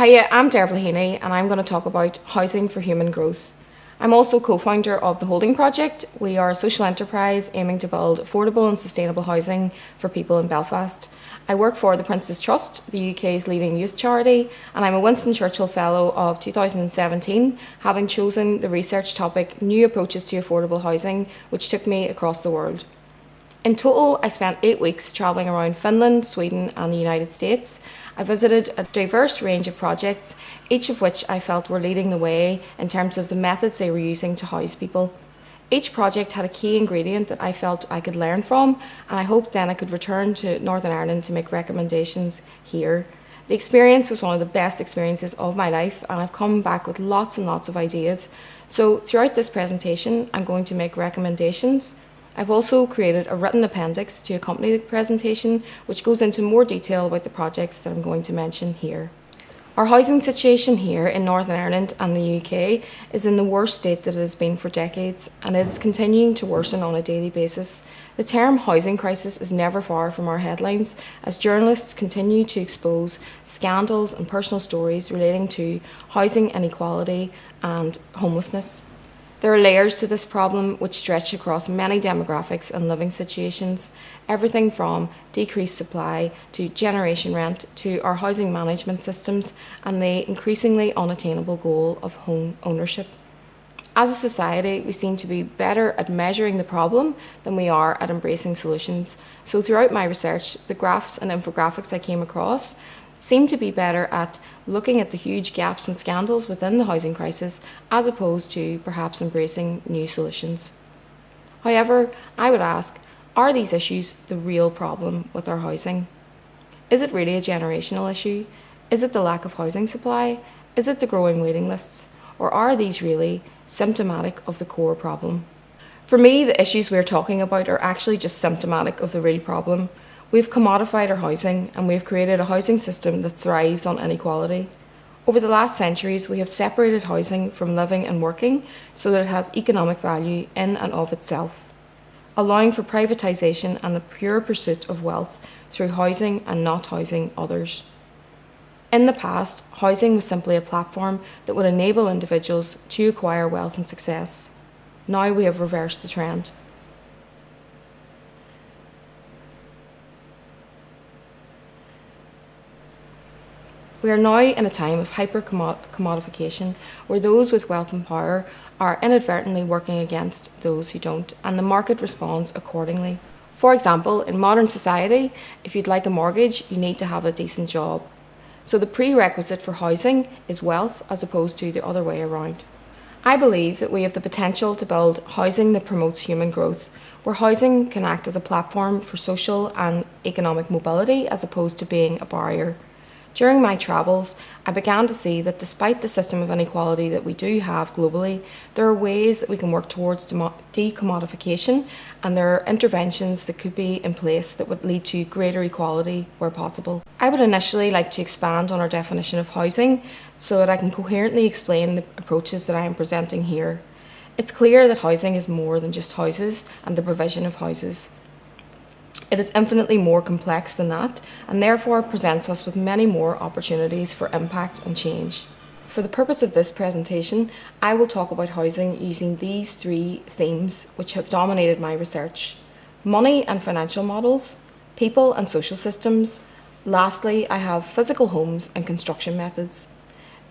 Hiya, I'm Dervla Heaney and I'm going to talk about housing for human growth. I'm also co-founder of the Holding Project. We are a social enterprise aiming to build affordable and sustainable housing for people in Belfast. I work for the Prince's Trust, the UK's leading youth charity, and I'm a Winston Churchill Fellow of 2017, having chosen the research topic New Approaches to Affordable Housing, which took me across the world. In total, I spent 8 weeks travelling around Finland, Sweden and the United States. I visited a diverse range of projects, each of which I felt were leading the way in terms of the methods they were using to house people. Each project had a key ingredient that I felt I could learn from, and I hoped then I could return to Northern Ireland to make recommendations here. The experience was one of the best experiences of my life, and I've come back with lots and lots of ideas. So throughout this presentation, I'm going to make recommendations. I've also created a written appendix to accompany the presentation, which goes into more detail about the projects that I'm going to mention here. Our housing situation here in Northern Ireland and the UK is in the worst state that it has been for decades, and it is continuing to worsen on a daily basis. The term housing crisis is never far from our headlines as journalists continue to expose scandals and personal stories relating to housing inequality and homelessness. There are layers to this problem which stretch across many demographics and living situations, everything from decreased supply to generation rent to our housing management systems and the increasingly unattainable goal of home ownership. As a society, we seem to be better at measuring the problem than we are at embracing solutions. So throughout my research, the graphs and infographics I came across seem to be better at looking at the huge gaps and scandals within the housing crisis as opposed to perhaps embracing new solutions. However, I would ask, are these issues the real problem with our housing? Is it really a generational issue? Is it the lack of housing supply? Is it the growing waiting lists? Or are these really symptomatic of the core problem? For me, the issues we're talking about are actually just symptomatic of the real problem. We've commodified our housing and we've created a housing system that thrives on inequality. Over the last centuries, we have separated housing from living and working so that it has economic value in and of itself, allowing for privatisation and the pure pursuit of wealth through housing and not housing others. In the past, housing was simply a platform that would enable individuals to acquire wealth and success. Now we have reversed the trend. We are now in a time of hyper-commodification where those with wealth and power are inadvertently working against those who don't, and the market responds accordingly. For example, in modern society, if you'd like a mortgage, you need to have a decent job. So the prerequisite for housing is wealth as opposed to the other way around. I believe that we have the potential to build housing that promotes human growth, where housing can act as a platform for social and economic mobility as opposed to being a barrier. During my travels, I began to see that despite the system of inequality that we do have globally, there are ways that we can work towards decommodification, and there are interventions that could be in place that would lead to greater equality where possible. I would initially like to expand on our definition of housing so that I can coherently explain the approaches that I am presenting here. It's clear that housing is more than just houses and the provision of houses. It is infinitely more complex than that, and therefore presents us with many more opportunities for impact and change. For the purpose of this presentation, I will talk about housing using these three themes which have dominated my research: money and financial models, people and social systems. Lastly, I have physical homes and construction methods.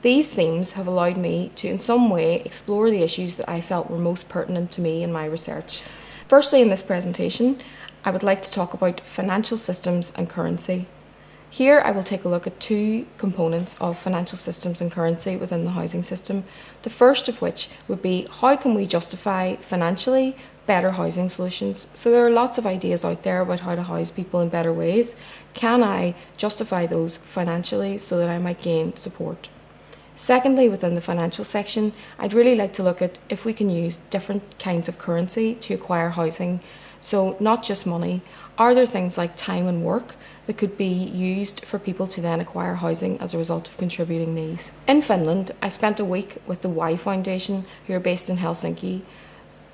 These themes have allowed me to in some way explore the issues that I felt were most pertinent to me in my research. Firstly, in this presentation, I would like to talk about financial systems and currency. Here I will take a look at two components of financial systems and currency within the housing system. The first of which would be, how can we justify financially better housing solutions? So there are lots of ideas out there about how to house people in better ways. Can I justify those financially so that I might gain support? Secondly, within the financial section, I'd really like to look at if we can use different kinds of currency to acquire housing. So not just money. Are there things like time and work that could be used for people to then acquire housing as a result of contributing these? In Finland, I spent a week with the Y Foundation, who are based in Helsinki.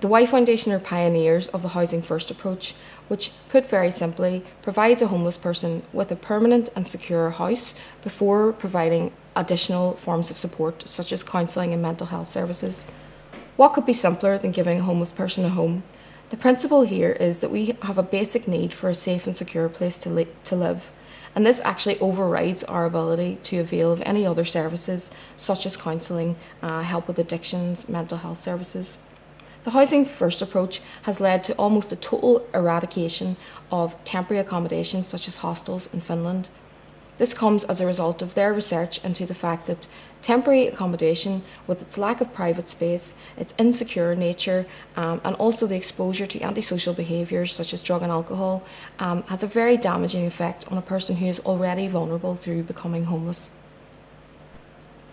The Y Foundation are pioneers of the Housing First approach, which, put very simply, provides a homeless person with a permanent and secure house before providing additional forms of support, such as counselling and mental health services. What could be simpler than giving a homeless person a home? The principle here is that we have a basic need for a safe and secure place to live, and this actually overrides our ability to avail of any other services, such as counselling, help with addictions, mental health services. The housing first approach has led to almost a total eradication of temporary accommodation, such as hostels in Finland. This comes as a result of their research into the fact that temporary accommodation, with its lack of private space, its insecure nature, and also the exposure to antisocial behaviours such as drug and alcohol, has a very damaging effect on a person who is already vulnerable through becoming homeless.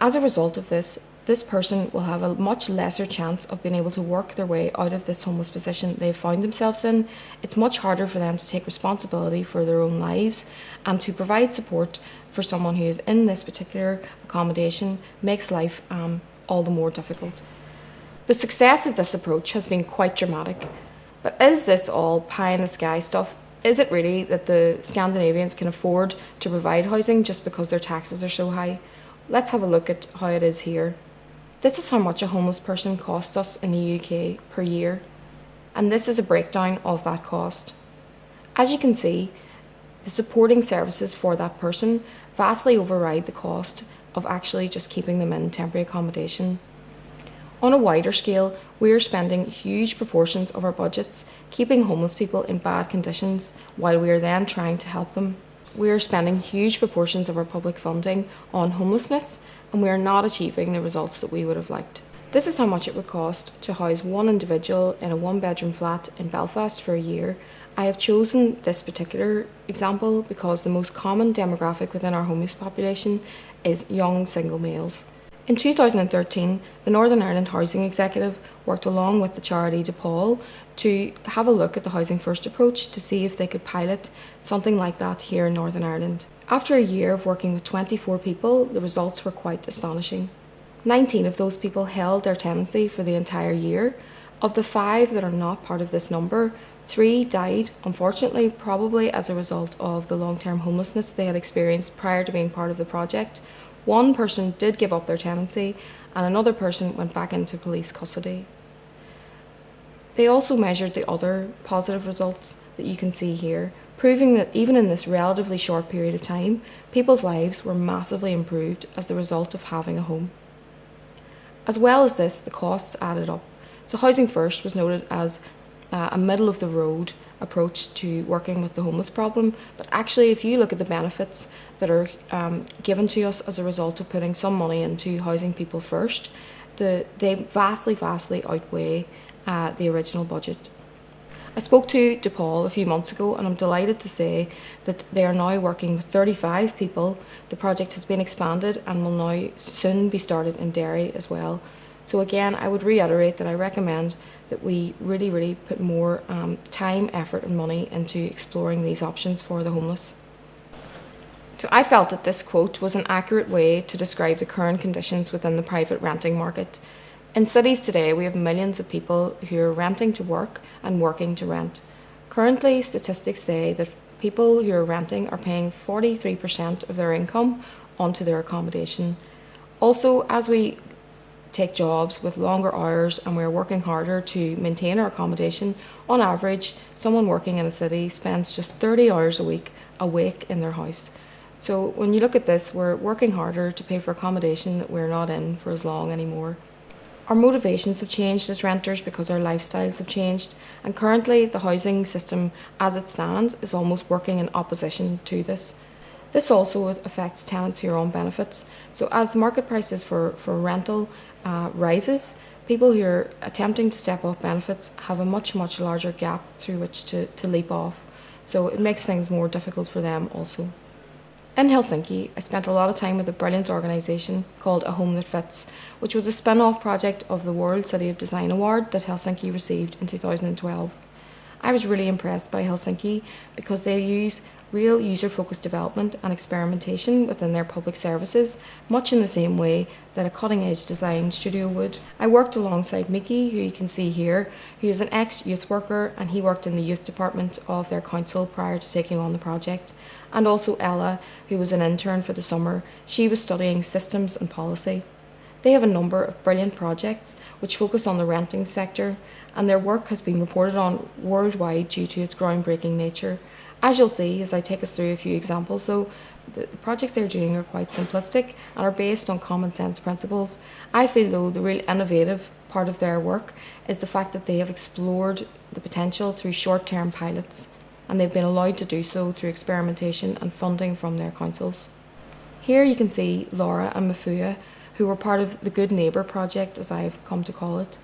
As a result of this person will have a much lesser chance of being able to work their way out of this homeless position they've found themselves in. It's much harder for them to take responsibility for their own lives, and to provide support for someone who is in this particular accommodation makes life all the more difficult. The success of this approach has been quite dramatic, but is this all pie in the sky stuff? Is it really that the Scandinavians can afford to provide housing just because their taxes are so high? Let's have a look at how it is here. This is how much a homeless person costs us in the UK per year, and this is a breakdown of that cost. As you can see, the supporting services for that person vastly override the cost of actually just keeping them in temporary accommodation. On a wider scale, we are spending huge proportions of our budgets keeping homeless people in bad conditions while we are then trying to help them. We are spending huge proportions of our public funding on homelessness, and we are not achieving the results that we would have liked. This is how much it would cost to house one individual in a one-bedroom flat in Belfast for a year. I have chosen this particular example because the most common demographic within our homeless population is young single males. In 2013, the Northern Ireland Housing Executive worked along with the charity DePaul to have a look at the Housing First approach to see if they could pilot something like that here in Northern Ireland. After a year of working with 24 people, the results were quite astonishing. 19 of those people held their tenancy for the entire year. Of the 5 that are not part of this number, 3 died, unfortunately, probably as a result of the long-term homelessness they had experienced prior to being part of the project. 1 person did give up their tenancy, and another person went back into police custody. They also measured the other positive results that you can see here, proving that even in this relatively short period of time, people's lives were massively improved as the result of having a home. As well as this, the costs added up. So Housing First was noted as a middle-of-the-road approach to working with the homeless problem, but actually if you look at the benefits that are given to us as a result of putting some money into housing people first, they vastly outweigh the original budget. I spoke to DePaul a few months ago, and I'm delighted to say that they are now working with 35 people. The project has been expanded and will now soon be started in Derry as well. So again, I would reiterate that I recommend that we really put more time, effort and money into exploring these options for the homeless. So I felt that this quote was an accurate way to describe the current conditions within the private renting market. In cities today, we have millions of people who are renting to work and working to rent. Currently, statistics say that people who are renting are paying 43% of their income onto their accommodation. Also, as we take jobs with longer hours and we're working harder to maintain our accommodation, on average, someone working in a city spends just 30 hours a week awake in their house. So when you look at this, we're working harder to pay for accommodation that we're not in for as long anymore. Our motivations have changed as renters because our lifestyles have changed, and currently the housing system as it stands is almost working in opposition to this. This also affects tenants who are on benefits. So as market prices for rental rises, people who are attempting to step off benefits have a much larger gap through which to leap off. So it makes things more difficult for them also. In Helsinki, I spent a lot of time with a brilliant organisation called A Home That Fits, which was a spin-off project of the World City of Design Award that Helsinki received in 2012. I was really impressed by Helsinki because they use real user-focused development and experimentation within their public services, much in the same way that a cutting-edge design studio would. I worked alongside Mickey, who you can see here, who is an ex-youth worker, and he worked in the youth department of their council prior to taking on the project, and also Ella, who was an intern for the summer. She was studying systems and policy. They have a number of brilliant projects which focus on the renting sector, and their work has been reported on worldwide due to its groundbreaking nature. As you'll see as I take us through a few examples though, the projects they're doing are quite simplistic and are based on common sense principles. I feel though the real innovative part of their work is the fact that they have explored the potential through short-term pilots, and they've been allowed to do so through experimentation and funding from their councils. Here you can see Laura and Mafua, who were part of the Good Neighbour project, as I've come to call it.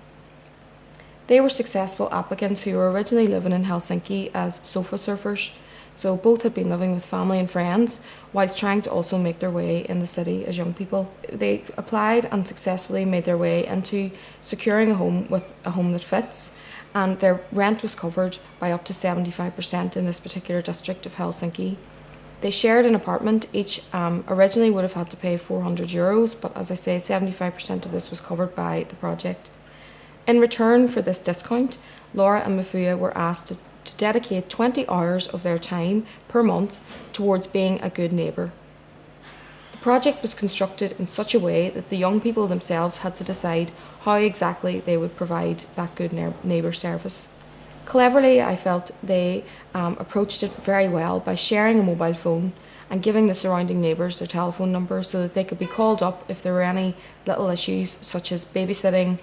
They were successful applicants who were originally living in Helsinki as sofa surfers, so both had been living with family and friends whilst trying to also make their way in the city as young people. They applied and successfully made their way into securing a home with a home that fits, and their rent was covered by up to 75% in this particular district of Helsinki. They shared an apartment. Each originally would have had to pay €400, but as I say, 75% of this was covered by the project. In return for this discount, Laura and Mafua were asked to dedicate 20 hours of their time per month towards being a good neighbour. The project was constructed in such a way that the young people themselves had to decide how exactly they would provide that good neighbour service. Cleverly, I felt they approached it very well by sharing a mobile phone and giving the surrounding neighbours their telephone number so that they could be called up if there were any little issues such as babysitting,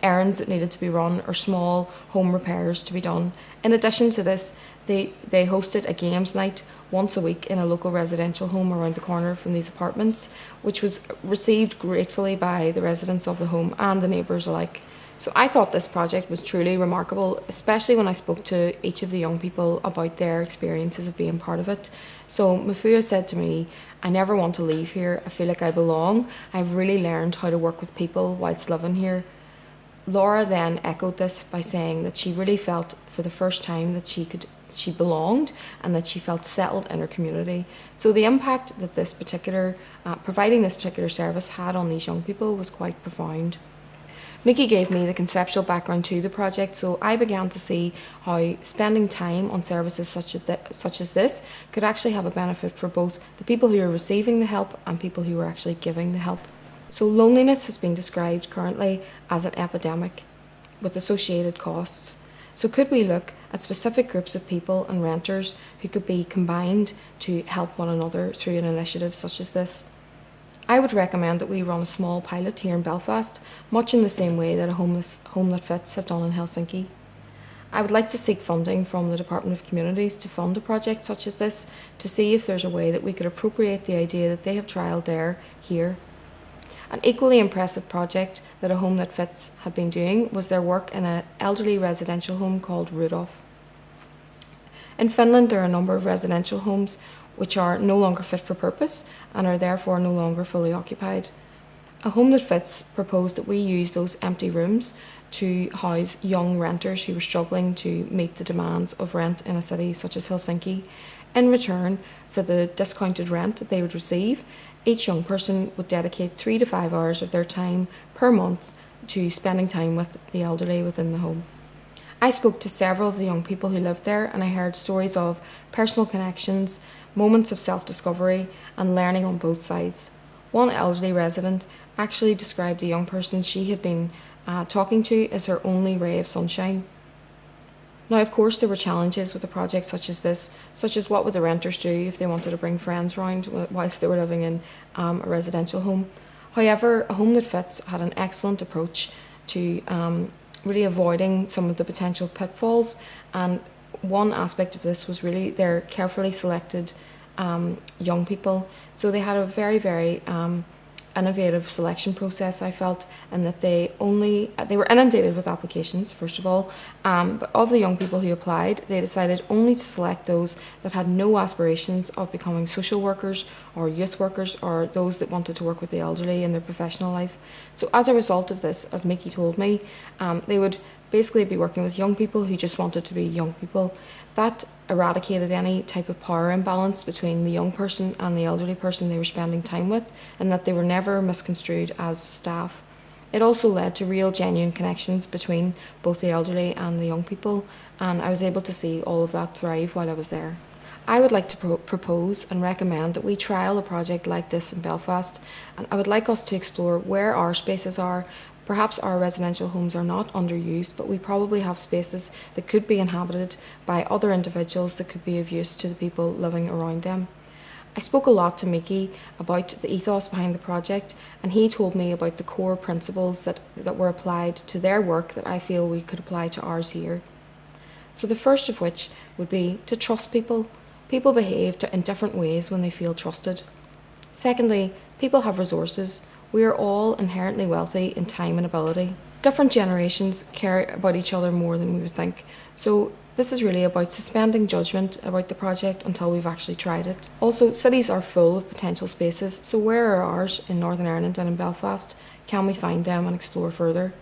errands that needed to be run, or small home repairs to be done. In addition to this, they hosted a games night once a week in a local residential home around the corner from these apartments, which was received gratefully by the residents of the home and the neighbours alike. So I thought this project was truly remarkable, especially when I spoke to each of the young people about their experiences of being part of it. So Mafua said to me, "I never want to leave here. I feel like I belong. I've really learned how to work with people whilst living here." Laura then echoed this by saying that she really felt for the first time that she belonged and that she felt settled in her community. So the impact that providing this particular service had on these young people was quite profound. Mickey gave me the conceptual background to the project, so I began to see how spending time on services such as this could actually have a benefit for both the people who are receiving the help and people who are actually giving the help. So loneliness has been described currently as an epidemic with associated costs. So could we look at specific groups of people and renters who could be combined to help one another through an initiative such as this? I would recommend that we run a small pilot here in Belfast, much in the same way that a Home That Fits have done in Helsinki. I would like to seek funding from the Department of Communities to fund a project such as this, to see if there's a way that we could appropriate the idea that they have trialled here. An equally impressive project that a Home That Fits had been doing was their work in an elderly residential home called Rudolph. In Finland, there are a number of residential homes which are no longer fit for purpose and are therefore no longer fully occupied. A Home That Fits proposed that we use those empty rooms to house young renters who were struggling to meet the demands of rent in a city such as Helsinki. In return for the discounted rent that they would receive, each young person would dedicate 3 to 5 hours of their time per month to spending time with the elderly within the home. I spoke to several of the young people who lived there, and I heard stories of personal connections, moments of self-discovery and learning on both sides. One elderly resident actually described the young person she had been talking to as her only ray of sunshine. Now, of course, there were challenges with a project such as this, such as what would the renters do if they wanted to bring friends round whilst they were living in a residential home. However, a Home That Fits had an excellent approach to really avoiding some of the potential pitfalls, and one aspect of this was really their carefully selected young people. So they had a very, very innovative selection process, I felt, and that they were inundated with applications, first of all, but of the young people who applied, they decided only to select those that had no aspirations of becoming social workers or youth workers or those that wanted to work with the elderly in their professional life. So as a result of this, as Mickey told me, they would basically be working with young people who just wanted to be young people. That eradicated any type of power imbalance between the young person and the elderly person they were spending time with, and that they were never misconstrued as staff. It also led to real, genuine connections between both the elderly and the young people, and I was able to see all of that thrive while I was there. I would like to propose and recommend that we trial a project like this in Belfast, and I would like us to explore where our spaces are. Perhaps our residential homes are not underused, but we probably have spaces that could be inhabited by other individuals that could be of use to the people living around them. I spoke a lot to Mickey about the ethos behind the project, and he told me about the core principles that were applied to their work that I feel we could apply to ours here. So the first of which would be to trust people. People behave in different ways when they feel trusted. Secondly, people have resources. We are all inherently wealthy in time and ability. Different generations care about each other more than we would think. So this is really about suspending judgment about the project until we've actually tried it. Also, cities are full of potential spaces, so where are ours in Northern Ireland and in Belfast? Can we find them and explore further?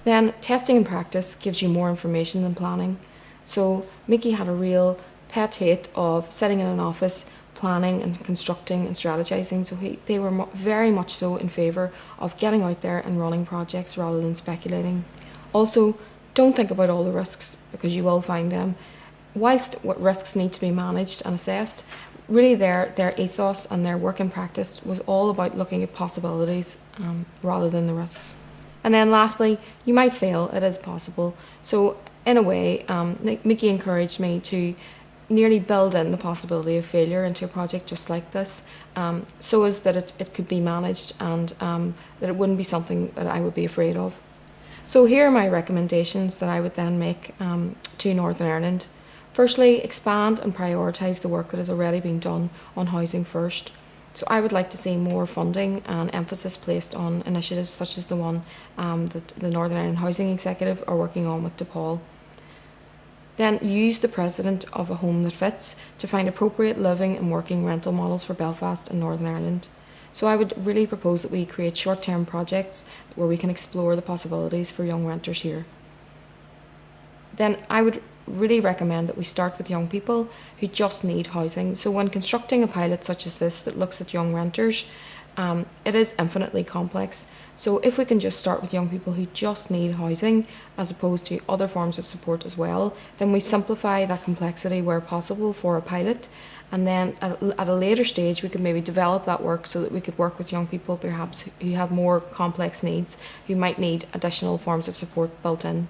Then, testing and practice gives you more information than planning. So Mickey had a real pet hate of sitting in an office, planning and constructing and strategizing, so they were very much so in favour of getting out there and running projects rather than speculating. Also, don't think about all the risks, because you will find them. Whilst what risks need to be managed and assessed, really their ethos and their work in practice was all about looking at possibilities rather than the risks. And then lastly, you might fail, it is possible. So in a way, Mickey encouraged me to nearly build in the possibility of failure into a project just like this, so as that it could be managed and that it wouldn't be something that I would be afraid of. So here are my recommendations that I would then make to Northern Ireland. Firstly, expand and prioritise the work that has already been done on housing first. So I would like to see more funding and emphasis placed on initiatives such as the one that the Northern Ireland Housing Executive are working on with DePaul. Then use the precedent of a home that fits to find appropriate living and working rental models for Belfast and Northern Ireland. So I would really propose that we create short-term projects where we can explore the possibilities for young renters here. Then I would really recommend that we start with young people who just need housing. So when constructing a pilot such as this that looks at young renters, it is infinitely complex. So if we can just start with young people who just need housing as opposed to other forms of support as well, then we simplify that complexity where possible for a pilot. And then at a later stage, we could maybe develop that work so that we could work with young people perhaps who have more complex needs, who might need additional forms of support built in.